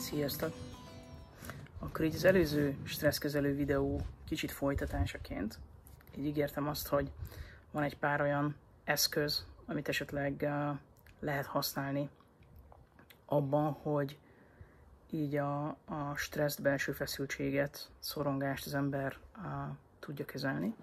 Sziasztok! Akkor így az előző stresszkezelő videó kicsit folytatásaként így ígértem azt, hogy van egy pár olyan eszköz, amit esetleg lehet használni abban, hogy így a stresszt, belső feszültséget, szorongást az ember tudja kezelni,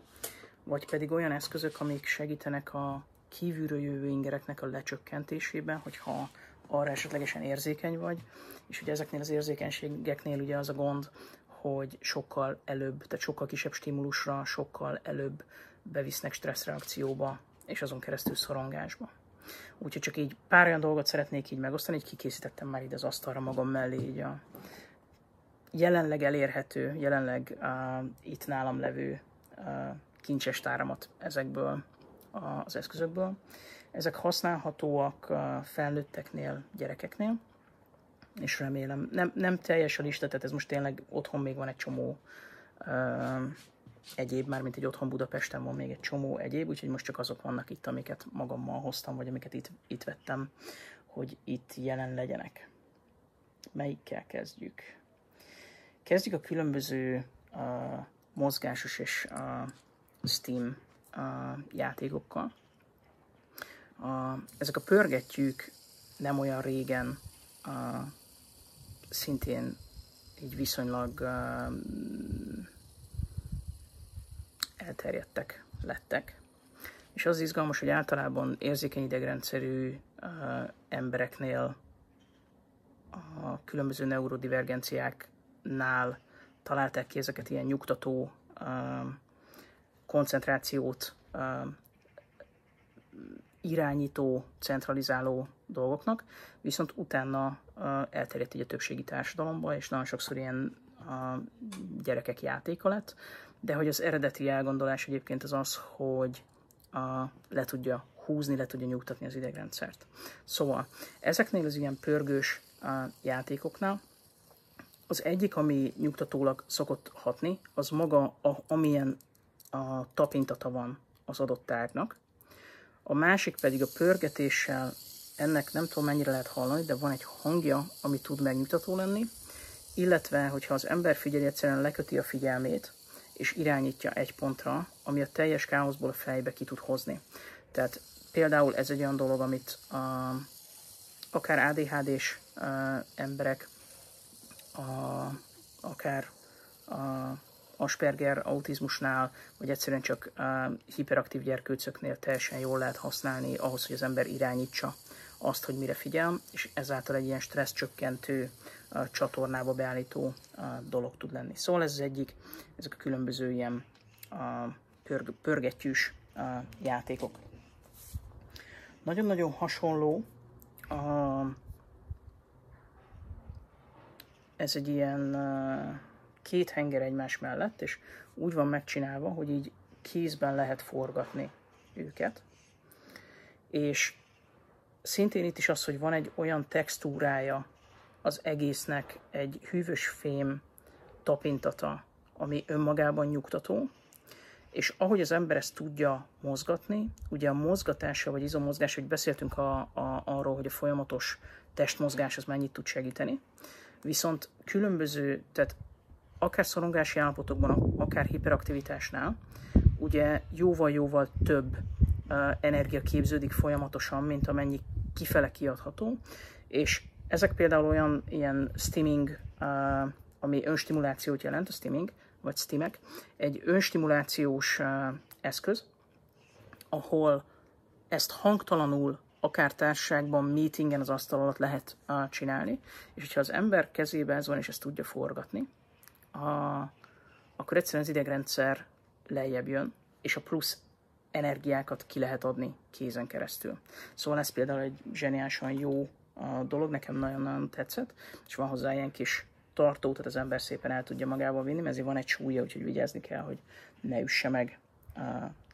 vagy pedig olyan eszközök, amik segítenek a kívülről jövő ingereknek a lecsökkentésében, hogyha arra esetlegesen érzékeny vagy, és ugye ezeknél az érzékenységeknél ugye az a gond, hogy sokkal előbb, tehát sokkal kisebb stimulusra, sokkal előbb bevisznek stresszreakcióba, és azon keresztül szorongásba. Úgyhogy csak így pár olyan dolgot szeretnék így megosztani, így kikészítettem már ide az asztalra magam mellé így a jelenleg elérhető, jelenleg itt nálam levő kincses táramat ezekből az eszközökből. Ezek használhatóak felnőtteknél, gyerekeknél, és remélem, nem teljes a lista, tehát ez most tényleg otthon még van egy csomó egyéb, már mint egy otthon Budapesten van még egy csomó egyéb, úgyhogy most csak azok vannak itt, amiket magammal hoztam, vagy amiket itt vettem, hogy itt jelen legyenek. Melyikkel kezdjük? Kezdjük a különböző mozgásos és Steam játékokkal. Ezek a pörgettyűk nem olyan régen szintén így viszonylag elterjedtek lettek. És az izgalmas, hogy általában érzékeny idegrendszerű embereknél a különböző neurodivergenciáknál találták ki ezeket ilyen nyugtató, koncentrációt irányító, centralizáló dolgoknak, viszont utána elterjedt így a többségi társadalomba, és nagyon sokszor ilyen gyerekek játéka lett, de hogy az eredeti elgondolás egyébként az, hogy le tudja húzni, le tudja nyugtatni az idegrendszert. Szóval ezeknél az ilyen pörgős játékoknál az egyik, ami nyugtatólag szokott hatni, az maga, amilyen tapintata van az adott tárgynak. A másik pedig a pörgetéssel, ennek nem tudom mennyire lehet hallani, de van egy hangja, ami tud megnyugtató lenni, illetve, hogyha az ember figyeli, egyszerűen leköti a figyelmét, és irányítja egy pontra, ami a teljes káoszból a fejbe ki tud hozni. Tehát például ez egy olyan dolog, amit akár ADHD-s emberek, akár Asperger autizmusnál, vagy egyszerűen csak hiperaktív gyerkőcöknél teljesen jól lehet használni ahhoz, hogy az ember irányítsa azt, hogy mire figyel, és ezáltal egy ilyen stresszcsökkentő csatornába beállító dolog tud lenni. Szóval ez az egyik, ezek a különböző ilyen pörgettyűs játékok. Nagyon-nagyon hasonló, ez egy ilyen két henger egymás mellett, és úgy van megcsinálva, hogy így kézben lehet forgatni őket. És szintén itt is az, hogy van egy olyan textúrája az egésznek, egy hűvös fém tapintata, ami önmagában nyugtató, és ahogy az ember ezt tudja mozgatni, ugye a mozgatása vagy izommozgás, hogy beszéltünk arról, hogy a folyamatos testmozgás az mennyit tud segíteni, viszont különböző, tehát akár szorongási állapotokban, akár hiperaktivitásnál, ugye jóval-jóval több energia képződik folyamatosan, mint amennyi kifele kiadható, és ezek például olyan ilyen stimming, ami önstimulációt jelent, a stimming, vagy stimek, egy önstimulációs eszköz, ahol ezt hangtalanul, akár társaságban, meetingen az asztal alatt lehet csinálni, és hogyha az ember kezében ez van, és ezt tudja forgatni, akkor egyszerűen az idegrendszer lejjebb jön, és a plusz energiákat ki lehet adni kézen keresztül. Szóval ez például egy zseniálisan jó dolog, nekem nagyon-nagyon tetszett, és van hozzá ilyen kis tartó, tehát az ember szépen el tudja magával vinni, mert ezért van egy súlya, úgyhogy vigyázni kell, hogy ne üsse meg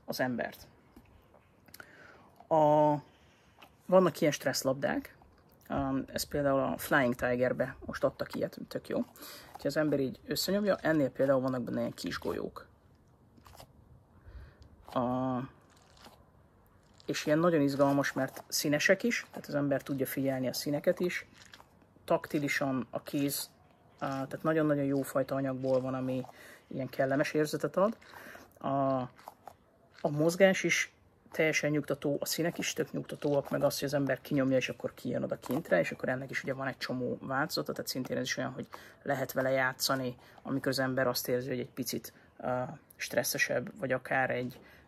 az embert. Vannak ilyen stresszlabdák, ez például a Flying Tigerbe most adtak ilyet, tök jó. Ha az ember így összenyomja, ennél például vannak benne ilyen kis golyók. És ilyen nagyon izgalmas, mert színesek is, tehát az ember tudja figyelni a színeket is, taktilisan a kéz, tehát nagyon-nagyon jófajta anyagból van, ami ilyen kellemes érzetet ad. A mozgás is teljesen nyugtató, a színek is tök nyugtatóak, meg az, hogy az ember kinyomja, és akkor kijön oda kintre, és akkor ennek is ugye van egy csomó változata, tehát szintén ez is olyan, hogy lehet vele játszani, amikor az ember azt érzi, hogy egy picit stresszesebb, vagy akár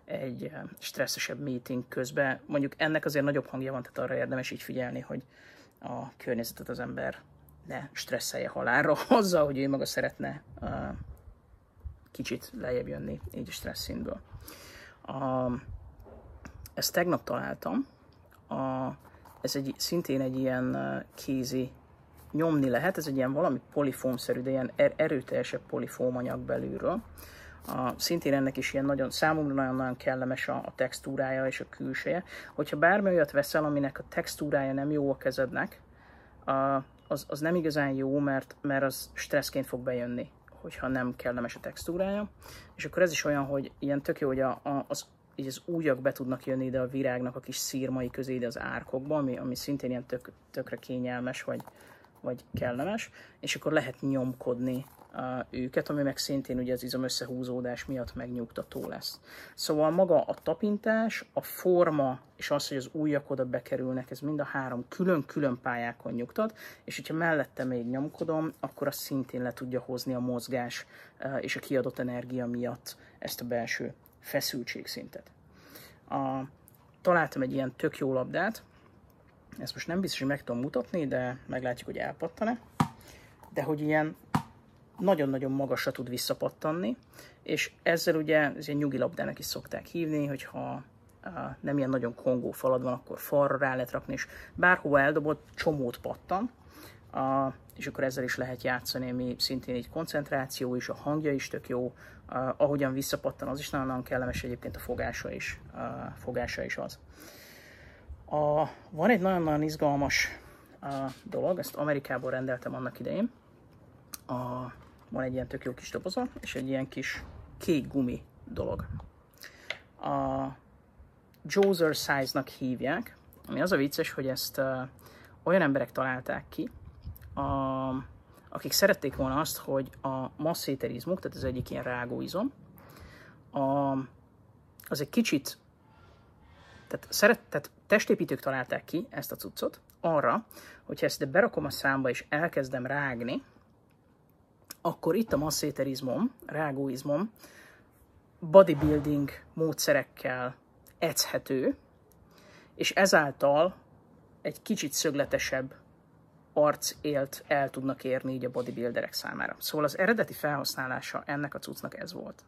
egy stresszesebb meeting közben. Mondjuk ennek azért nagyobb hangja van, tehát arra érdemes így figyelni, hogy a környezetet az ember ne stresszelje halálra azzal, hogy ő maga szeretne kicsit lejjebb jönni így a stressz szintből. Ezt tegnap találtam, ez szintén egy ilyen kézi, nyomni lehet, ez egy ilyen valami polifómszerű, de ilyen erőteljesebb polifómanyag belülről. Szintén ennek is ilyen nagyon, számomra nagyon-nagyon kellemes a textúrája és a külseje. Hogyha bármi olyat veszel, aminek a textúrája nem jó a kezednek, az nem igazán jó, mert az stresszként fog bejönni, hogyha nem kellemes a textúrája. És akkor ez is olyan, hogy ilyen tök jó, hogy így az ujjak be tudnak jönni ide a virágnak a kis szírmai közé, ide az árkokba, ami szintén ilyen tökre kényelmes, vagy kellemes, és akkor lehet nyomkodni őket, ami meg szintén ugye az izom összehúzódás miatt megnyugtató lesz. Szóval maga a tapintás, a forma, és az, hogy az ujjak oda bekerülnek, ez mind a három külön-külön pályákon nyugtat, és hogyha mellette még nyomkodom, akkor az szintén le tudja hozni a mozgás és a kiadott energia miatt ezt a belső feszültségszintet. Találtam egy ilyen tök jó labdát, ezt most nem biztos, hogy meg tudom mutatni, de meglátjuk, hogy elpattan-e, de hogy ilyen nagyon-nagyon magasra tud visszapattanni, és ezzel ugye, ez ilyen nyugi labdának is szokták hívni, hogyha nem ilyen nagyon kongó falad van, akkor falra rá lehet rakni, és bárhova eldobott, csomót pattan, és akkor ezzel is lehet játszani, ami szintén egy koncentráció is, a hangja is tök jó, ahogyan visszapattan, az is nagyon-nagyon kellemes, egyébként a fogása is az. Van egy nagyon-nagyon izgalmas dolog, ezt Amerikából rendeltem annak idején. Van egy ilyen tök jó kis doboza, és egy ilyen kis kék gumi dolog. Joser size-nak hívják, ami az a vicces, hogy ezt olyan emberek találták ki, akik szerették volna azt, hogy a masszéterizmuk, tehát az egyik ilyen rágóizom, az egy kicsit, tehát testépítők találták ki ezt a cuccot arra, hogyha ezt ide berakom a számba és elkezdem rágni, akkor itt a masszéterizmom, rágóizmom bodybuilding módszerekkel edzhető, és ezáltal egy kicsit szögletesebb arcélt el tudnak érni így a bodybuilderek számára. Szóval az eredeti felhasználása ennek a cuccnak ez volt.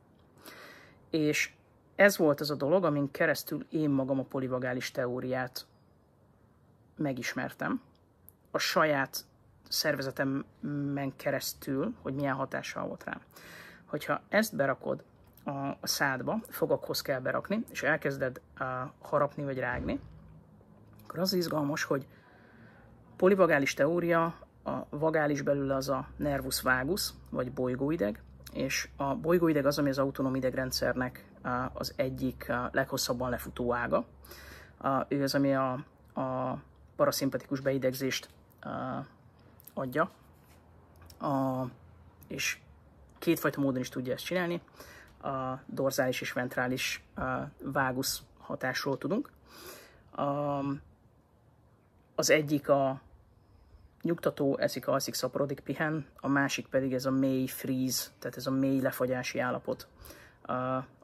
És ez volt az a dolog, amin keresztül én magam a polivagális teóriát megismertem. A saját szervezetemen keresztül, hogy milyen hatással volt rám. Hogyha ezt berakod a szádba, fogakhoz kell berakni, és elkezded harapni vagy rágni, akkor az izgalmas, hogy polivagális teória, a vagális belül az a nervus vagus, vagy bolygóideg, és a bolygóideg az, ami az autonóm idegrendszernek az egyik leghosszabban lefutó ága. Ő az, ami a paraszimpatikus beidegzést adja, és kétfajta módon is tudja ezt csinálni. A dorzális és ventrális vagus hatásról tudunk. Az egyik a nyugtató, eszik, alszik, szaporodik, pihen, a másik pedig ez a mély freeze, tehát ez a mély lefagyási állapot,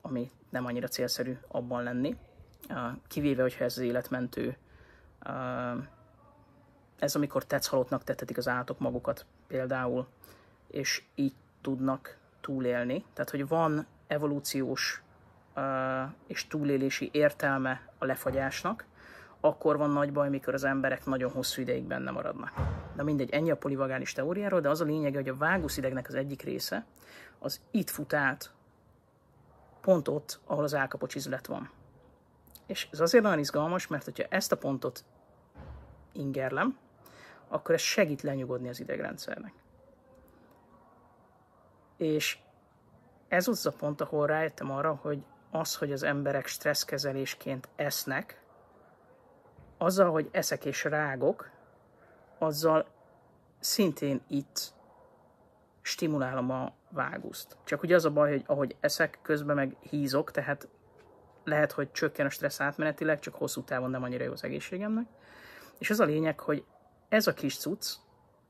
ami nem annyira célszerű abban lenni, kivéve, hogyha ez az életmentő. Ez amikor tetszhalottnak tettetik az állatok magukat például, és így tudnak túlélni. Tehát, hogy van evolúciós és túlélési értelme a lefagyásnak, akkor van nagy baj, mikor az emberek nagyon hosszú ideig benne maradnak. De mindegy, ennyi a polivagális teóriáról, de az a lényege, hogy a váguszidegnek az egyik része, az itt fut át, pont ott, ahol az állkapocsizület van. És ez azért nagyon izgalmas, mert hogyha ezt a pontot ingerlem, akkor ez segít lenyugodni az idegrendszernek. És ez az a pont, ahol rájöttem arra, hogy az, hogy az emberek stresszkezelésként esznek, azzal, hogy eszek és rágok, azzal szintén itt stimulálom a váguszt. Csak ugye az a baj, hogy ahogy eszek, közben meg hízok, tehát lehet, hogy csökken a stressz átmenetileg, csak hosszú távon nem annyira jó az egészségemnek. És az a lényeg, hogy ez a kis cucc,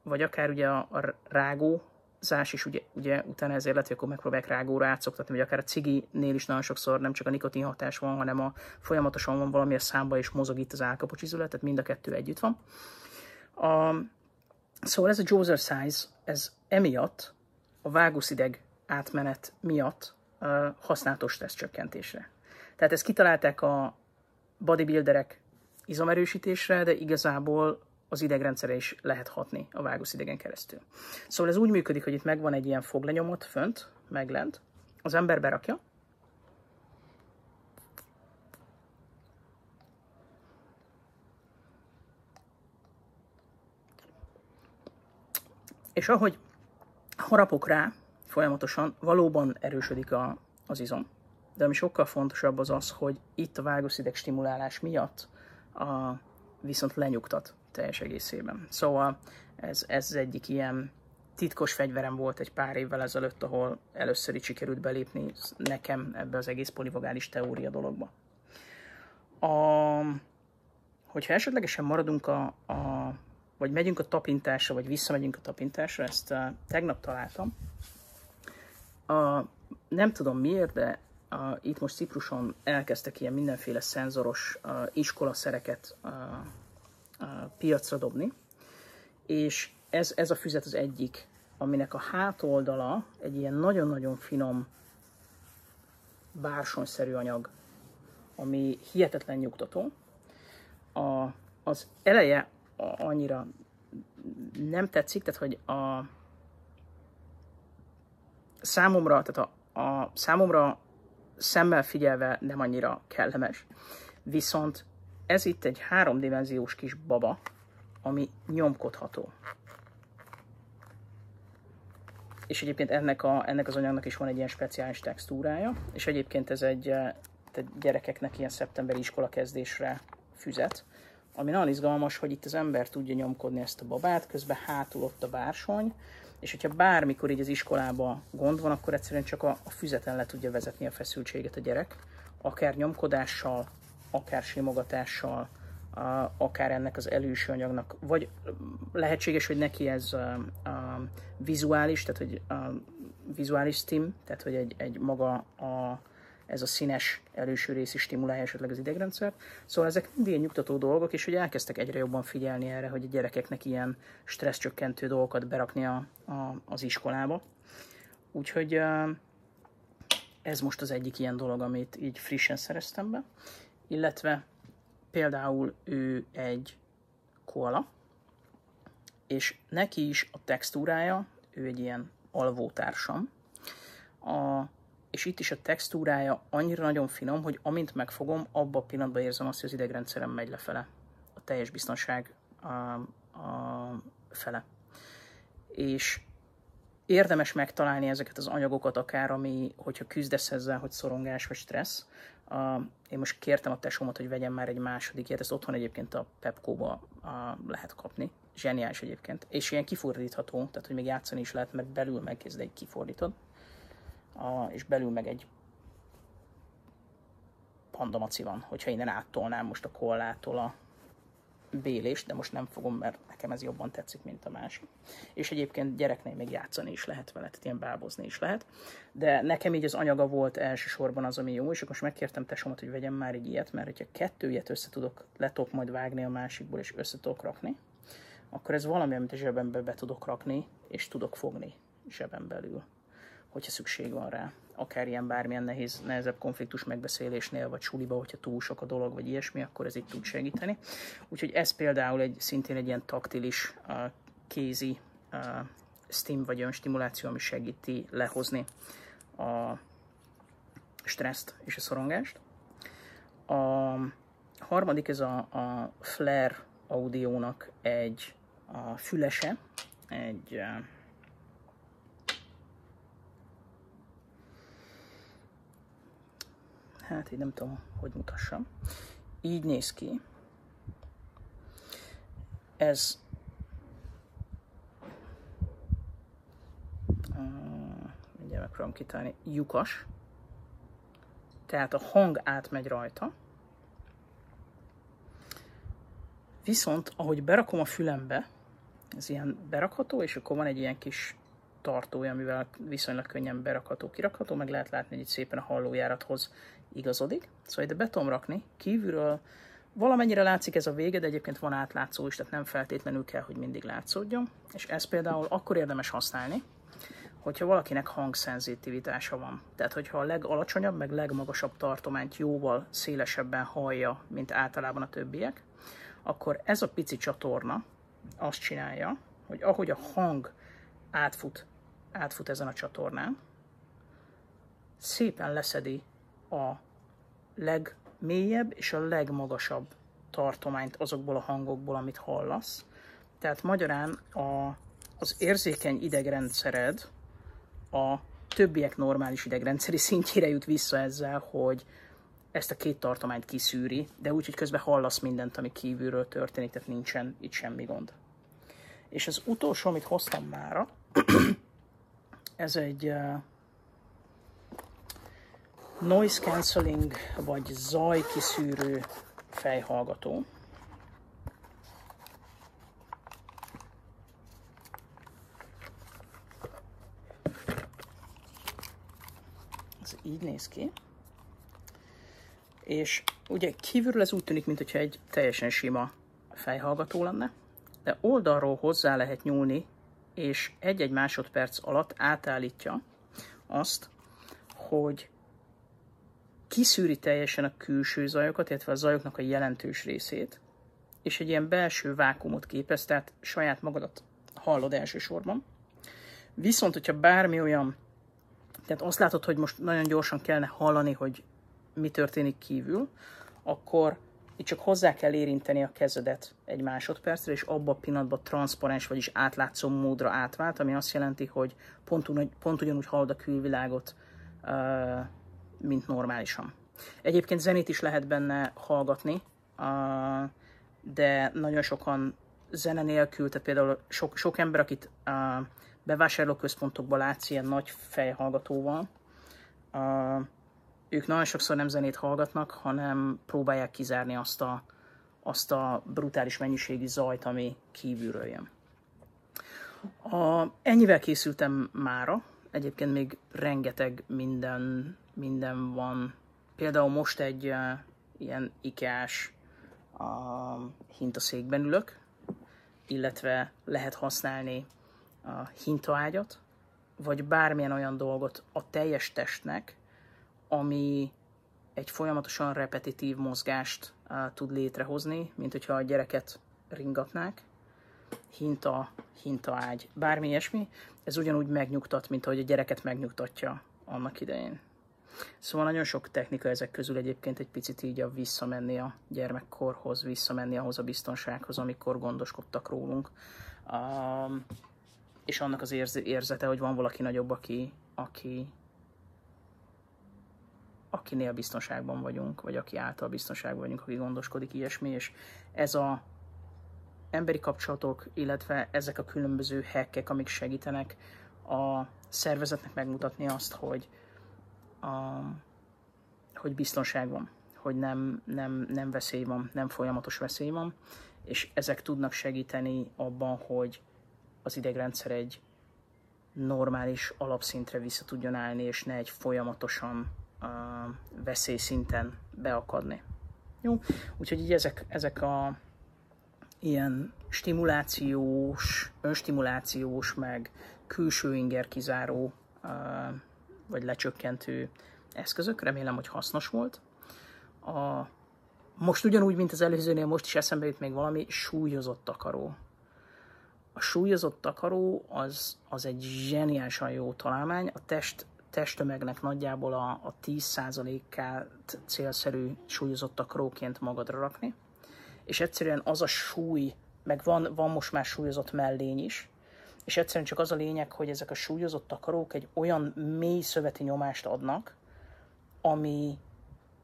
vagy akár ugye a rágózás is, ugye utána ezért lehet, hogy akkor megpróbálják rágóra átszoktatni, vagy akár a ciginél is nagyon sokszor nem csak a nikotin hatás van, hanem folyamatosan van valami a számba, és mozog itt az állkapocsizület, tehát mind a kettő együtt van. Szóval ez a jaw exercise, ez emiatt, a váguszideg átmenet miatt használható stressz csökkentésre. Tehát ezt kitalálták a bodybuilderek izomerősítésre, de igazából az idegrendszere is lehet hatni a váguszidegen keresztül. Szóval ez úgy működik, hogy itt megvan egy ilyen foglenyomot fönt, meg lent, az ember berakja, és ahogy harapok rá folyamatosan, valóban erősödik az izom. De ami sokkal fontosabb az az, hogy itt a váguszideg stimulálás miatt viszont lenyugtat teljes egészében. Szóval ez egyik ilyen titkos fegyverem volt egy pár évvel ezelőtt, ahol először így sikerült belépni nekem ebbe az egész polivagális teória dologba. Hogyha esetlegesen maradunk vagy megyünk a tapintásra, vagy visszamegyünk a tapintásra, ezt tegnap találtam. Nem tudom miért, de itt most Cipruson elkezdtek ilyen mindenféle szenzoros iskolaszereket piacra dobni, és ez a füzet az egyik, aminek a hátoldala egy ilyen nagyon-nagyon finom bársonyszerű anyag, ami hihetetlen nyugtató. Az eleje annyira nem tetszik, tehát hogy számomra szemmel figyelve nem annyira kellemes. Viszont ez itt egy 3D-dimenziós kis baba, ami nyomkodható. És egyébként ennek az anyagnak is van egy ilyen speciális textúrája, és egyébként ez egy gyerekeknek ilyen szeptemberi iskolakezdésre füzet, ami nagyon izgalmas, hogy itt az ember tudja nyomkodni ezt a babát, közben hátul ott a bársony, és hogyha bármikor így az iskolában gond van, akkor egyszerűen csak a füzeten le tudja vezetni a feszültséget a gyerek, akár nyomkodással, akár simogatással, akár ennek az elülső anyagnak, vagy lehetséges, hogy neki ez vizuális, tehát hogy vizuális stim, tehát hogy egy maga ez a színes előső rész is stimulálja esetleg az idegrendszert. Szóval ezek mind ilyen nyugtató dolgok, és hogy elkezdtek egyre jobban figyelni erre, hogy a gyerekeknek ilyen stresszcsökkentő dolgokat berakni az iskolába. Úgyhogy ez most az egyik ilyen dolog, amit így frissen szereztem be. Illetve például ő egy koala, és neki is a textúrája, ő egy ilyen alvótársam, és itt is a textúrája annyira nagyon finom, hogy amint megfogom, abban a pillanatban érzem azt, hogy az idegrendszerem megy lefele, a teljes biztonság fele. És érdemes megtalálni ezeket az anyagokat akár, hogyha küzdesz ezzel, hogy szorongás vagy stressz. Én most kértem a tesómat, hogy vegyen már egy második ilyet, ezt otthon egyébként a Pepco-ba lehet kapni. Zseniális egyébként. És ilyen kifordítható, tehát hogy még játszani is lehet, mert belül megkezd egy kifordítod. És belül meg egy pandamaci van, hogyha innen áttolnám most a kollától a bélést, de most nem fogom, mert nekem ez jobban tetszik, mint a másik. És egyébként gyereknél még játszani is lehet vele, tehát ilyen bábozni is lehet. De nekem így az anyaga volt elsősorban az, ami jó, és akkor most megkértem tesómat, hogy vegyem már egy ilyet, mert hogyha 2 ilyet le tudok majd vágni a másikból, és össze tudok rakni, akkor ez valami, amit a zsebembe be tudok rakni, és tudok fogni zsebem belül, hogyha szükség van rá. Akár ilyen bármilyen nehezebb konfliktus megbeszélésnél, vagy suliba, hogyha túl sok a dolog, vagy ilyesmi, akkor ez itt tud segíteni. Úgyhogy ez például szintén egy ilyen taktilis, kézi stim vagy önstimuláció, ami segíti lehozni a stresszt és a szorongást. A harmadik, ez a Flare Audio-nak egy fülese, hát így nem tudom, hogy mutassam. Így néz ki. Ez megpróbálom kitalálni, lyukas, tehát a hang átmegy rajta, viszont ahogy berakom a fülembe, ez ilyen berakható, és akkor van egy ilyen kis tartója, amivel viszonylag könnyen berakható, kirakható, meg lehet látni, hogy itt szépen a hallójárathoz igazodik. Szóval ide be tudom rakni, kívülről valamennyire látszik ez a vége, de egyébként van átlátszó is, tehát nem feltétlenül kell, hogy mindig látszódjon. És ez például akkor érdemes használni, hogyha valakinek hangszenzitivitása van. Tehát, hogyha a legalacsonyabb, meg legmagasabb tartományt jóval szélesebben hallja, mint általában a többiek, akkor ez a pici csatorna azt csinálja, hogy ahogy a hang átfut ezen a csatornán, szépen leszedi a legmélyebb és a legmagasabb tartományt azokból a hangokból, amit hallasz. Tehát magyarán az érzékeny idegrendszered a többiek normális idegrendszeri szintjére jut vissza ezzel, hogy ezt a két tartományt kiszűri, de úgy, hogy közben hallasz mindent, ami kívülről történik, tehát nincsen itt semmi gond. És az utolsó, amit hoztam mára, ez egy noise cancelling, vagy zajkiszűrő fejhallgató. Ez így néz ki. És ugye kívülről ez úgy tűnik, mintha egy teljesen sima fejhallgató lenne, de oldalról hozzá lehet nyúlni, és egy-egy másodperc alatt átállítja azt, hogy kiszűri teljesen a külső zajokat, illetve a zajoknak a jelentős részét, és egy ilyen belső vákuumot képez, tehát saját magadat hallod elsősorban. Viszont, hogyha bármi olyan, tehát azt látod, hogy most nagyon gyorsan kellene hallani, hogy mi történik kívül, akkor itt csak hozzá kell érinteni a kezedet egy másodpercre, és abban a pillanatban transzparens, vagyis átlátszó módra átvált, ami azt jelenti, hogy pont ugyanúgy hallod a külvilágot, mint normálisan. Egyébként zenét is lehet benne hallgatni, de nagyon sokan zene nélkül, tehát például sok ember, akit bevásárlóközpontokban látsz ilyen nagy fejhallgatóval, ők nagyon sokszor nem zenét hallgatnak, hanem próbálják kizárni azt a brutális mennyiségű zajt, ami kívülről jön. Ennyivel készültem mára, egyébként még rengeteg minden van. Például most egy ilyen IKEA-s hintaszékben ülök, illetve lehet használni hintaágyat, vagy bármilyen olyan dolgot a teljes testnek, ami egy folyamatosan repetitív mozgást tud létrehozni, mint hogyha a gyereket ringatnák. Hintaágy, bármi ilyesmi. Ez ugyanúgy megnyugtat, mint ahogy a gyereket megnyugtatja annak idején. Szóval nagyon sok technika ezek közül egyébként egy picit így visszamenni a gyermekkorhoz, visszamenni ahhoz a biztonsághoz, amikor gondoskodtak rólunk. És annak az érzete, hogy van valaki nagyobb, akinél biztonságban vagyunk, vagy aki által biztonságban vagyunk, aki gondoskodik, ilyesmi, és ez a emberi kapcsolatok, illetve ezek a különböző hackek, amik segítenek a szervezetnek megmutatni azt, hogy biztonság van, hogy nem veszély van, nem folyamatos veszély van, és ezek tudnak segíteni abban, hogy az idegrendszer egy normális alapszintre vissza tudjon állni, és ne egy folyamatosan veszélyszinten beakadni. Jó? Úgyhogy így ezek a ilyen stimulációs, önstimulációs, meg külső inger kizáró, vagy lecsökkentő eszközök. Remélem, hogy hasznos volt. Most ugyanúgy, mint az előzőnél, most is eszembe jut még valami, súlyozott takaró. A súlyozott takaró az egy zseniálisan jó találmány. A testtömegnek nagyjából a 10%-át célszerű súlyozott takaróként magadra rakni. És egyszerűen az a súly, meg van most már súlyozott mellény is, és egyszerűen csak az a lényeg, hogy ezek a súlyozott takarók egy olyan mély szöveti nyomást adnak, ami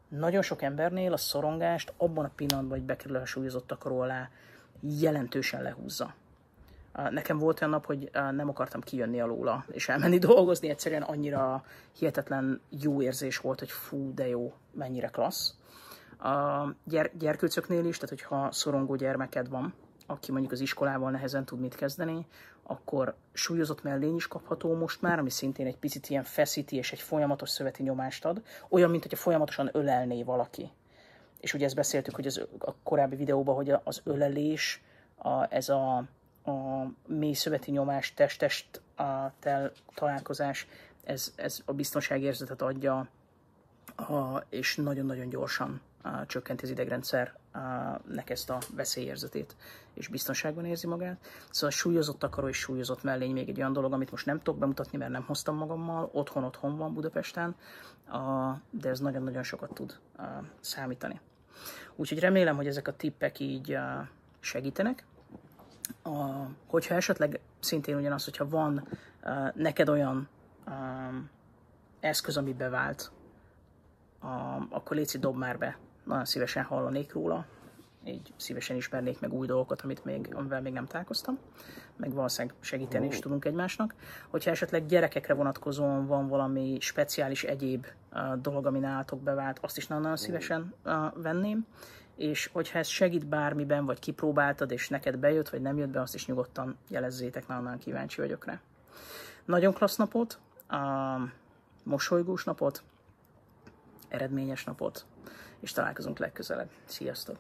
nagyon sok embernél a szorongást abban a pillanatban, hogy bekerül a súlyozott takaró alá, jelentősen lehúzza. Nekem volt olyan nap, hogy nem akartam kijönni alóla, és elmenni dolgozni, egyszerűen annyira hihetetlen jó érzés volt, hogy fú, de jó, mennyire klassz. A gyerkőcöknél is, tehát hogyha szorongó gyermeked van, aki mondjuk az iskolával nehezen tud mit kezdeni, akkor súlyozott mellény is kapható most már, ami szintén egy picit ilyen feszíti és egy folyamatos szöveti nyomást ad, olyan, mint hogyha folyamatosan ölelné valaki. És ugye ezt beszéltük, hogy a korábbi videóban, hogy az ölelés, ez a mély szöveti nyomás, test-test találkozás, ez a biztonságérzetet adja, és nagyon-nagyon gyorsan csökkenti az idegrendszernek ezt a veszélyérzetét, és biztonságban érzi magát. Szóval a súlyozott takaró és súlyozott mellény még egy olyan dolog, amit most nem tudok bemutatni, mert nem hoztam magammal, otthon van Budapesten, de ez nagyon-nagyon sokat tud számítani. Úgyhogy remélem, hogy ezek a tippek így segítenek. Hogyha esetleg szintén ugyanaz, hogyha van neked olyan eszköz, ami bevált, akkor légy dob már be. Nagyon szívesen hallanék róla, így szívesen ismernék meg új dolgokat, amivel még nem találkoztam, meg valószínűleg segíteni is tudunk egymásnak. Hogyha esetleg gyerekekre vonatkozóan van valami speciális egyéb dolog, ami nálatok bevált, azt is nagyon szívesen venném. És hogyha ez segít bármiben, vagy kipróbáltad, és neked bejött, vagy nem jött be, azt is nyugodtan jelezzétek, nagyon kíváncsi vagyok rá. Nagyon klassz napot, mosolygós napot, eredményes napot, és találkozunk legközelebb. Sziasztok!